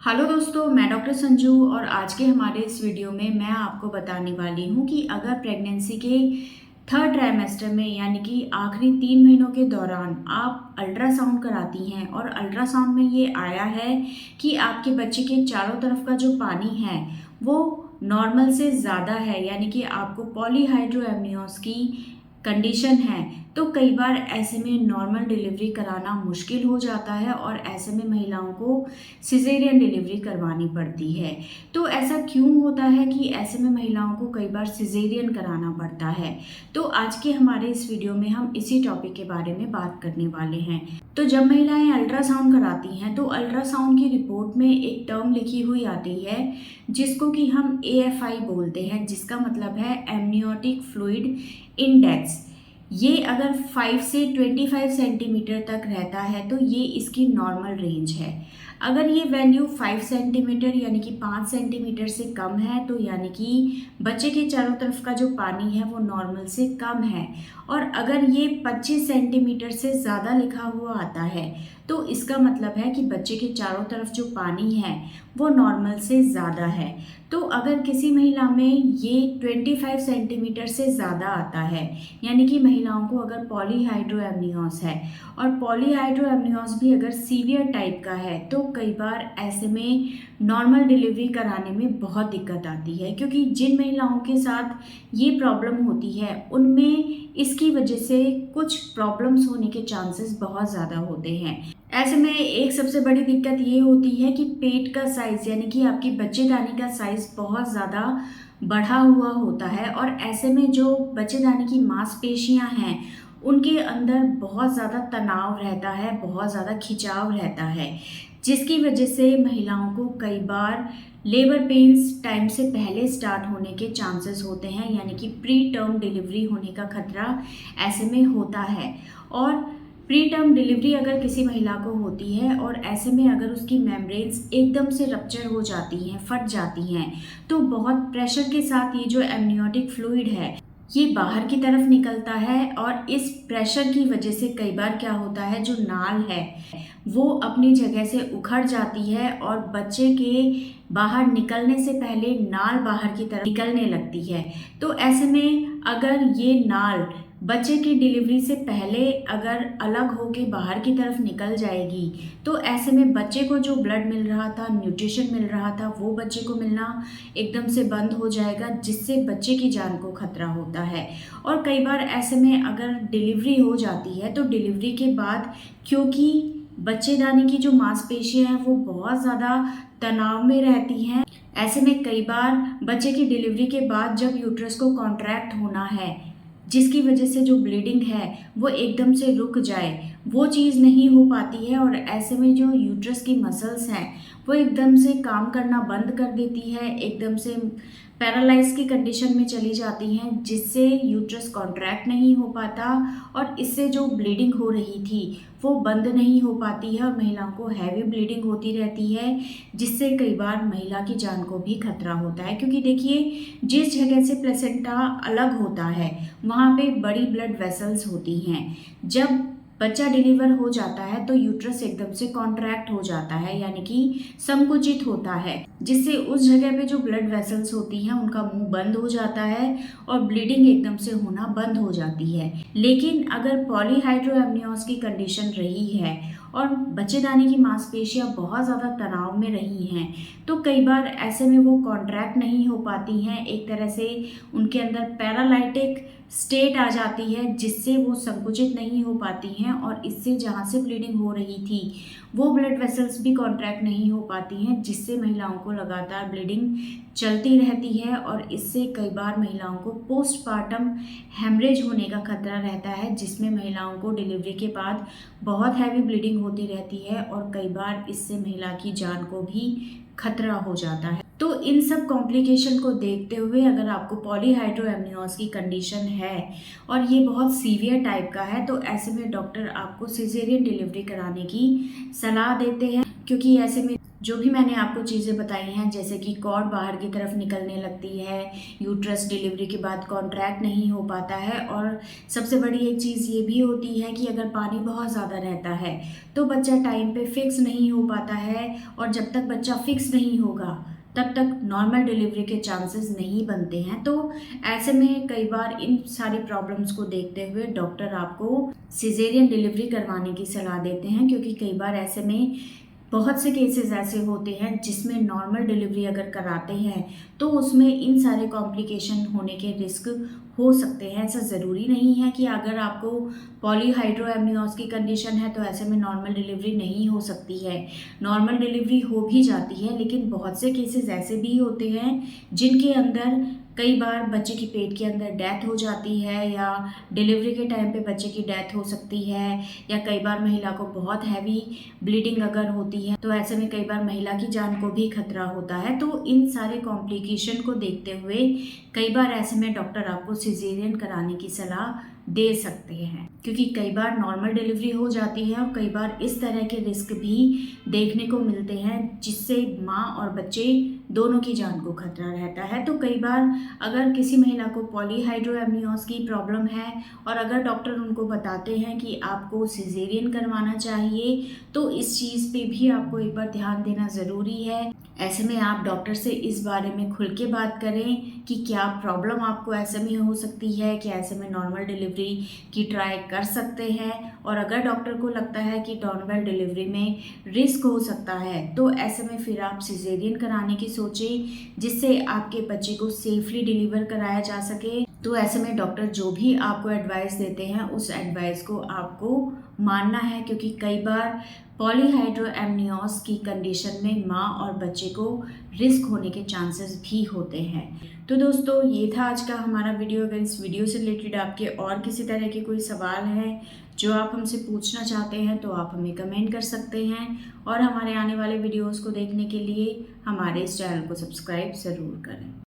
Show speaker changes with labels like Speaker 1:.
Speaker 1: Hello दोस्तों, मैं doctor Sanju और आज के हमारे इस वीडियो में मैं आपको बताने वाली हूँ कि अगर प्रेगनेंसी के थर्ड ट्राइमेस्टर में यानी कि आखिरी 3 महीनों के दौरान आप अल्ट्रासाउंड कराती हैं और अल्ट्रासाउंड में ये आया है कि आपके बच्चे के चारों तरफ का जो पानी है वो नॉर्मल से ज़्यादा है, यानी कि आपको पॉलीहाइड्रोएमनियोस की कंडीशन है, तो कई बार ऐसे में नॉर्मल डिलीवरी कराना मुश्किल हो जाता है और ऐसे में महिलाओं को सिजेरियन डिलीवरी करवानी पड़ती है। तो ऐसा क्यों होता है कि ऐसे में महिलाओं को कई बार सिजेरियन कराना पड़ता है? तो आज के हमारे इस वीडियो में हम इसी टॉपिक के बारे में बात करने वाले हैं। तो जब महिलाएं अल्ट्रासाउंड कराती हैं तो अल्ट्रासाउंड की रिपोर्ट में एक टर्म लिखी हुई आती है जिसको कि हम AFI बोलते हैं, जिसका मतलब है एमनियोटिक फ्लूइड इंडेक्स। ये अगर 5 से 25 सेंटीमीटर तक रहता है तो ये इसकी नॉर्मल रेंज है। अगर ये वैल्यू 5 सेंटीमीटर यानी कि 5 सेंटीमीटर से कम है तो यानी कि बच्चे के चारों तरफ का जो पानी है वो नॉर्मल से कम है। और अगर ये 25 सेंटीमीटर से ज़्यादा लिखा हुआ आता है तो इसका मतलब है कि बच्चे के चारों तरफ जो पानी है वो नॉर्मल से ज़्यादा है। तो अगर किसी महिला में ये 25 सेंटीमीटर से ज़्यादा आता है, यानी कि महिलाओं को अगर पॉलीहाइड्रोएमनियोस है और पॉलीहाइड्रोएमनियोस भी अगर सीवियर टाइप का है, तो कई बार ऐसे में नॉर्मल डिलीवरी कराने में बहुत दिक्कत आती है, क्योंकि जिन महिलाओं के साथ ये प्रॉब्लम होती है उनमें इसकी वजह से कुछ प्रॉब्लम्स होने के चांसेस बहुत ज़्यादा होते हैं। ऐसे में एक सबसे बड़ी दिक्कत ये होती है कि पेट का साइज़ यानी कि आपकी बच्चेदानी का साइज़ बहुत ज़्यादा बढ़ा हुआ होता है और ऐसे में जो बच्चेदानी की मांसपेशियां हैं उनके अंदर बहुत ज़्यादा तनाव रहता है, बहुत ज़्यादा खिंचाव रहता है, जिसकी वजह से महिलाओं को कई बार लेबर पेन्स टाइम से पहले स्टार्ट होने के चांसेस होते हैं, यानी कि प्री टर्म डिलीवरी होने का खतरा ऐसे में होता है। और प्री टर्म डिलीवरी अगर किसी महिला को होती है और ऐसे में अगर उसकी मेम्ब्रेन्स एकदम से रप्चर हो जाती हैं, फट जाती हैं, तो बहुत प्रेशर के साथ ये जो एमनियोटिक फ्लूइड है ये बाहर की तरफ निकलता है और इस प्रेशर की वजह से कई बार क्या होता है, जो नाल है वो अपनी जगह से उखड़ जाती है और बच्चे के बाहर निकलने से पहले नाल बाहर की तरफ निकलने लगती है। तो ऐसे में अगर ये नाल बच्चे की डिलीवरी से पहले अगर अलग होके बाहर की तरफ निकल जाएगी तो ऐसे में बच्चे को जो ब्लड मिल रहा था, न्यूट्रिशन मिल रहा था, वो बच्चे को मिलना एकदम से बंद हो जाएगा, जिससे बच्चे की जान को खतरा होता है। और कई बार ऐसे में अगर डिलीवरी हो जाती है तो डिलीवरी के बाद क्योंकि बच्चेदानी की जो मांसपेशियां हैं वो बहुत ज़्यादा तनाव में रहती हैं, ऐसे में कई बार बच्चे की डिलीवरी के बाद जब यूट्रस को कॉन्ट्रैक्ट होना है, जिसकी वजह से जो ब्लीडिंग है वो एकदम से रुक जाए, वो चीज़ नहीं हो पाती है और ऐसे में जो यूट्रस की मसल्स हैं वो एकदम से काम करना बंद कर देती है, एकदम से पैरालाइज की कंडीशन में चली जाती हैं, जिससे यूट्रस कॉन्ट्रैक्ट नहीं हो पाता और इससे जो ब्लीडिंग हो रही थी वो बंद नहीं हो पाती है और महिलाओं को हैवी ब्लीडिंग होती रहती है, जिससे कई बार महिला की जान को भी खतरा होता है। क्योंकि देखिए, जिस जगह से प्लेसेंटा अलग होता है वहाँ पे बड़ी ब्लड वेसल्स होती हैं। जब बच्चा डिलीवर हो जाता है तो यूट्रस एकदम से कॉन्ट्रैक्ट हो जाता है, यानी कि संकुचित होता है, जिससे उस जगह पे जो ब्लड वेसल्स होती हैं उनका मुंह बंद हो जाता है और ब्लीडिंग एकदम से होना बंद हो जाती है। लेकिन अगर पॉलीहाइड्रोएमनियोस की कंडीशन रही है और बच्चेदानी की मांसपेशियां बहुत ज़्यादा तनाव में रही हैं तो कई बार ऐसे में वो कॉन्ट्रैक्ट नहीं हो पाती हैं, एक तरह से उनके अंदर पैरालाइटिक स्टेट आ जाती है, जिससे वो संकुचित नहीं हो पाती हैं और इससे जहाँ से ब्लीडिंग हो रही थी वो ब्लड वेसल्स भी कॉन्ट्रैक्ट नहीं हो पाती हैं, जिससे महिलाओं को लगातार ब्लीडिंग चलती रहती है और इससे कई बार महिलाओं को पोस्टपार्टम हेमरेज होने का खतरा रहता है, जिसमें महिलाओं को डिलीवरी के बाद बहुत हैवी ब्लीडिंग होती रहती है और कई बार इससे महिला की जान को भी खतरा हो जाता है। तो इन सब कॉम्प्लिकेशन को देखते हुए अगर आपको पॉलीहाइड्रोएमनियोस की कंडीशन है और ये बहुत सीवियर टाइप का है तो ऐसे में डॉक्टर आपको सिजेरियन डिलीवरी कराने की सलाह देते हैं, क्योंकि ऐसे में जो भी मैंने आपको चीज़ें बताई हैं, जैसे कि कॉर्ड बाहर की तरफ निकलने लगती है, यूट्रस डिलीवरी के बाद कॉन्ट्रैक्ट नहीं हो पाता है, और सबसे बड़ी एक चीज़ ये भी होती है कि अगर पानी बहुत ज़्यादा रहता है तो बच्चा टाइम पे फिक्स नहीं हो पाता है, और जब तक बच्चा फिक्स नहीं होगा तब तक नॉर्मल डिलीवरी के चांसेस नहीं बनते हैं। तो ऐसे में कई बार इन सारी प्रॉब्लम्स को देखते हुए डॉक्टर आपको सिजेरियन डिलीवरी करवाने की सलाह देते हैं, क्योंकि कई बार ऐसे में बहुत से केसेस ऐसे होते हैं जिसमें नॉर्मल डिलीवरी अगर कराते हैं तो उसमें इन सारे कॉम्प्लिकेशन होने के रिस्क हो सकते हैं। ऐसा ज़रूरी नहीं है कि अगर आपको पॉलीहाइड्रोएमनियोस की कंडीशन है तो ऐसे में नॉर्मल डिलीवरी नहीं हो सकती है। नॉर्मल डिलीवरी हो भी जाती है, लेकिन बहुत से केसेस ऐसे भी होते हैं जिनके अंदर कई बार बच्चे की पेट के अंदर डेथ हो जाती है, या डिलीवरी के टाइम पे बच्चे की डेथ हो सकती है, या कई बार महिला को बहुत हैवी ब्लीडिंग अगर होती है तो ऐसे में कई बार महिला की जान को भी खतरा होता है। तो इन सारे कॉम्प्लिकेशन को देखते हुए कई बार ऐसे में डॉक्टर आपको सिजेरियन कराने की सलाह दे सकते हैं, क्योंकि कई बार नॉर्मल डिलीवरी हो जाती है और कई बार इस तरह के रिस्क भी देखने को मिलते हैं जिससे माँ और बच्चे दोनों की जान को खतरा रहता है। तो कई बार अगर किसी महिला को पॉलीहाइड्रोएमनियोस की प्रॉब्लम है और अगर डॉक्टर उनको बताते हैं कि आपको सिजेरियन करवाना चाहिए, तो इस चीज़ पे भी आपको एक बार ध्यान देना ज़रूरी है। ऐसे में आप डॉक्टर से इस बारे में खुल के बात करें कि क्या प्रॉब्लम आपको ऐसे में हो सकती है, कि ऐसे में नॉर्मल डिलीवरी की ट्राई कर सकते हैं, और अगर डॉक्टर को लगता है कि नॉर्मल डिलीवरी में रिस्क हो सकता है तो ऐसे में फिर आप सिजेरियन कराने की सोचें, जिससे आपके बच्चे को सेफली डिलीवर कराया जा सके। तो ऐसे में डॉक्टर जो भी आपको एडवाइस देते हैं उस एडवाइस को आपको मानना है, क्योंकि कई बार पॉलीहाइड्रोएमनियोस की कंडीशन में माँ और बच्चे को रिस्क होने के चांसेस भी होते हैं। तो दोस्तों, ये था आज का हमारा वीडियो। अगर इस वीडियो से रिलेटेड आपके और किसी तरह के कोई सवाल हैं जो आप हमसे पूछना चाहते हैं तो आप हमें कमेंट कर सकते हैं, और हमारे आने वाले वीडियोस को देखने के लिए हमारे इस चैनल को सब्सक्राइब ज़रूर करें।